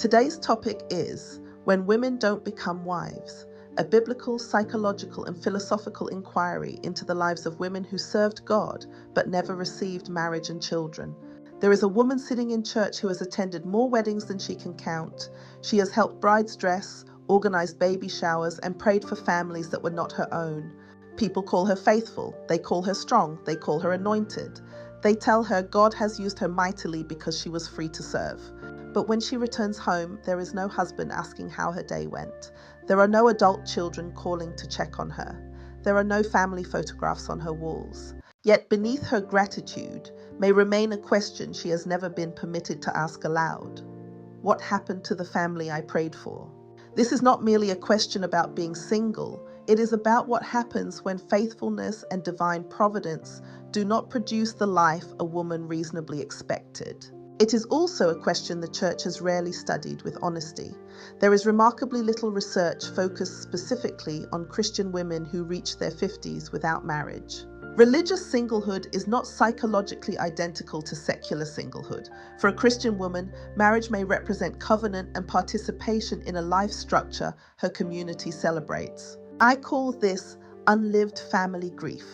Today's topic is When Women Don't Become Wives, a biblical, psychological, and philosophical inquiry into the lives of women who served God but never received marriage and children. There is a woman sitting in church who has attended more weddings than she can count. She has helped brides dress, organized baby showers, and prayed for families that were not her own. People call her faithful, they call her strong, they call her anointed. They tell her God has used her mightily because she was free to serve. But when she returns home, there is no husband asking how her day went. There are no adult children calling to check on her. There are no family photographs on her walls. Yet beneath her gratitude may remain a question she has never been permitted to ask aloud. What happened to the family I prayed for? This is not merely a question about being single. It is about what happens when faithfulness and divine providence do not produce the life a woman reasonably expected. It is also a question the church has rarely studied with honesty. There is remarkably little research focused specifically on Christian women who reach their 50s without marriage. Religious singlehood is not psychologically identical to secular singlehood. For a Christian woman, marriage may represent covenant and participation in a life structure her community celebrates. I call this unlived family grief.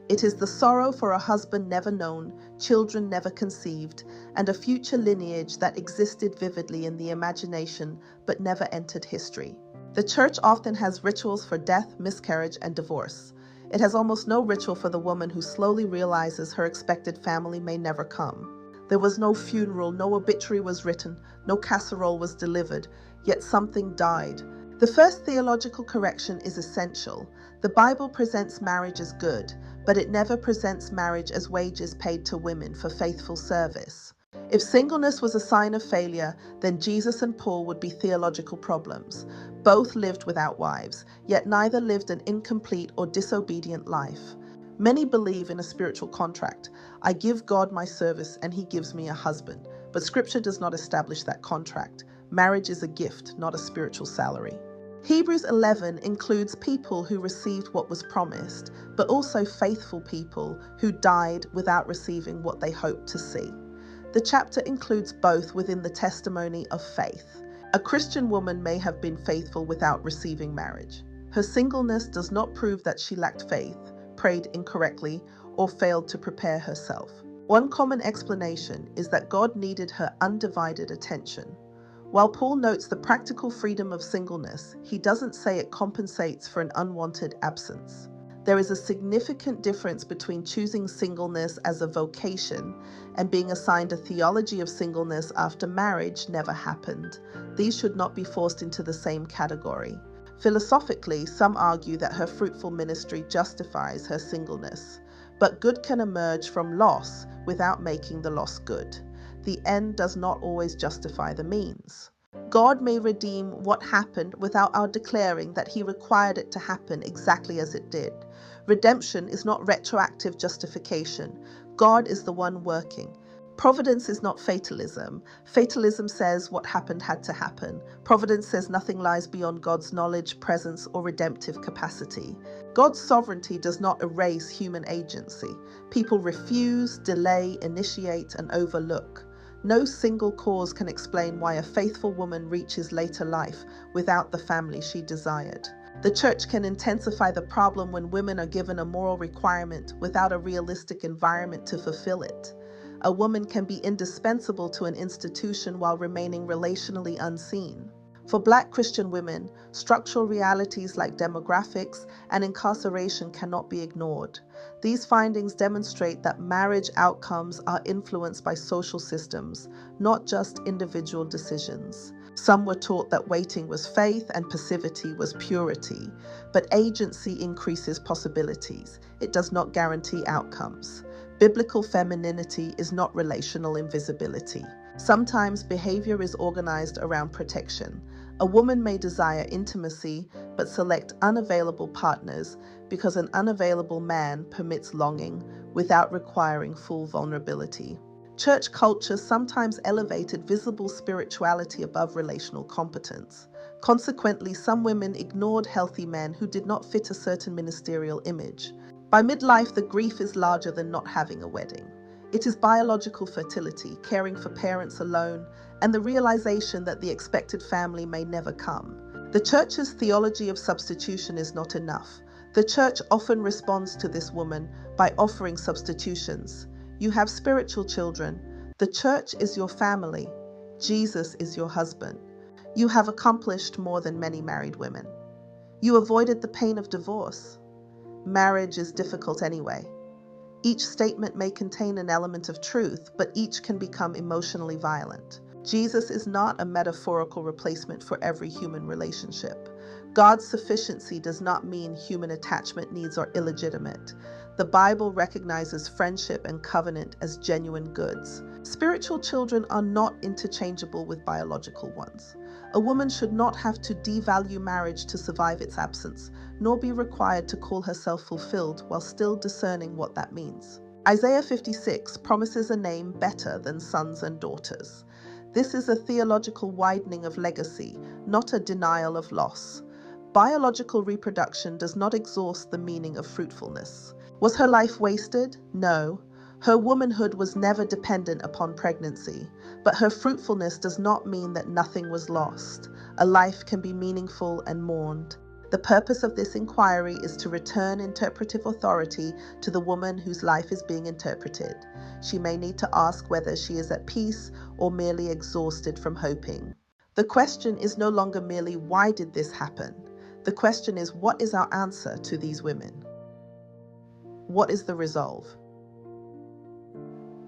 It is the sorrow for a husband never known, children never conceived, and a future lineage that existed vividly in the imagination but never entered history. The church often has rituals for death, miscarriage, and divorce. It has almost no ritual for the woman who slowly realizes her expected family may never come. There was no funeral, no obituary was written, no casserole was delivered, yet something died. The first theological correction is essential. The Bible presents marriage as good, but it never presents marriage as wages paid to women for faithful service. If singleness was a sign of failure, then Jesus and Paul would be theological problems. Both lived without wives, yet neither lived an incomplete or disobedient life. Many believe in a spiritual contract. I give God my service and he gives me a husband. But Scripture does not establish that contract. Marriage is a gift, not a spiritual salary. Hebrews 11 includes people who received what was promised, but also faithful people who died without receiving what they hoped to see. The chapter includes both within the testimony of faith. A Christian woman may have been faithful without receiving marriage. Her singleness does not prove that she lacked faith, prayed incorrectly, or failed to prepare herself. One common explanation is that God needed her undivided attention. While Paul notes the practical freedom of singleness, he doesn't say it compensates for an unwanted absence. There is a significant difference between choosing singleness as a vocation and being assigned a theology of singleness after marriage never happened. These should not be forced into the same category. Philosophically, some argue that her fruitful ministry justifies her singleness. But good can emerge from loss without making the loss good. The end does not always justify the means. God may redeem what happened without our declaring that he required it to happen exactly as it did. Redemption is not retroactive justification. God is the one working. Providence is not fatalism. Fatalism says what happened had to happen. Providence says nothing lies beyond God's knowledge, presence, or redemptive capacity. God's sovereignty does not erase human agency. People refuse, delay, initiate, and overlook. No single cause can explain why a faithful woman reaches later life without the family she desired. The church can intensify the problem when women are given a moral requirement without a realistic environment to fulfill it. A woman can be indispensable to an institution while remaining relationally unseen. For Black Christian women, structural realities like demographics and incarceration cannot be ignored. These findings demonstrate that marriage outcomes are influenced by social systems, not just individual decisions. Some were taught that waiting was faith and passivity was purity, but agency increases possibilities. It does not guarantee outcomes. Biblical femininity is not relational invisibility. Sometimes behavior is organized around protection. A woman may desire intimacy but select unavailable partners because an unavailable man permits longing without requiring full vulnerability. Church culture sometimes elevated visible spirituality above relational competence. Consequently, some women ignored healthy men who did not fit a certain ministerial image. By midlife, the grief is larger than not having a wedding. It is biological fertility, caring for parents alone, and the realization that the expected family may never come. The church's theology of substitution is not enough. The church often responds to this woman by offering substitutions. You have spiritual children. The church is your family. Jesus is your husband. You have accomplished more than many married women. You avoided the pain of divorce. Marriage is difficult anyway. Each statement may contain an element of truth, but each can become emotionally violent. Jesus is not a metaphorical replacement for every human relationship. God's sufficiency does not mean human attachment needs are illegitimate. The Bible recognizes friendship and covenant as genuine goods. Spiritual children are not interchangeable with biological ones. A woman should not have to devalue marriage to survive its absence, nor be required to call herself fulfilled while still discerning what that means. Isaiah 56 promises a name better than sons and daughters. This is a theological widening of legacy, not a denial of loss. Biological reproduction does not exhaust the meaning of fruitfulness. Was her life wasted? No. Her womanhood was never dependent upon pregnancy, but her fruitfulness does not mean that nothing was lost. A life can be meaningful and mourned. The purpose of this inquiry is to return interpretive authority to the woman whose life is being interpreted. She may need to ask whether she is at peace or merely exhausted from hoping. The question is no longer merely, why did this happen? The question is, what is our answer to these women? What is the resolve?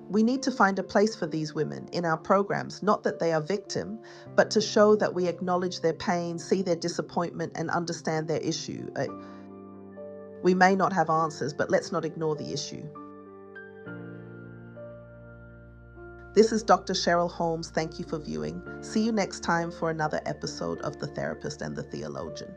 We need to find a place for these women in our programs, not that they are victim, but to show that we acknowledge their pain, see their disappointment, and understand their issue. We may not have answers, but let's not ignore the issue. This is Dr. Cheryl Holmes. Thank you for viewing. See you next time for another episode of The Therapist and the Theologian.